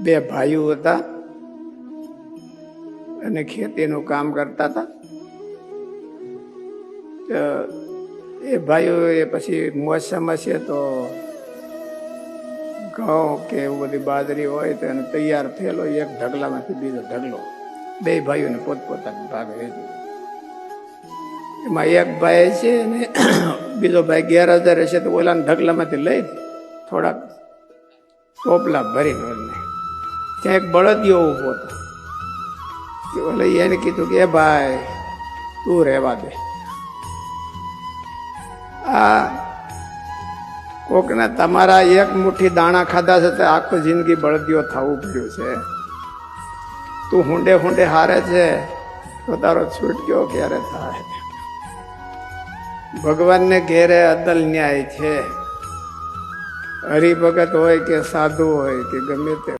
બે ભાઈઓ હતા અને ખેતીનું કામ કરતા હતા. એ ભાઈઓ એ પછી મોસમ હશે તો ઘઉં કે એવું બધી બાજરી હોય તો એને તૈયાર થયેલો એક ઢગલામાંથી બીજો ઢગલો બે ભાઈઓને પોતપોતાના ભાગે વેચી. એમાં એક ભાઈ છે ને બીજો ભાઈ ગેરહાજર હશે તો ઓલાના ઢગલામાંથી લઈ થોડાક ટોપલા ભરીને ત્યાં એક બળદિયો ઉભો હતો. ઓલે એને કીધું કે એ ભાઈ તું રહેવા દે, આ કોકના તમારા એક મુઠ્ઠી દાણા ખાધા છે તો આખું જિંદગી બળદિયો થવું પડ્યું છે. તું હુંડે હુંડે હારે છે તો તારો છૂટક્યો ક્યારે થાય? ભગવાનને ઘેરે અદલ ન્યાય છે. હરિભગત હોય કે સાધુ હોય કે ગમે તે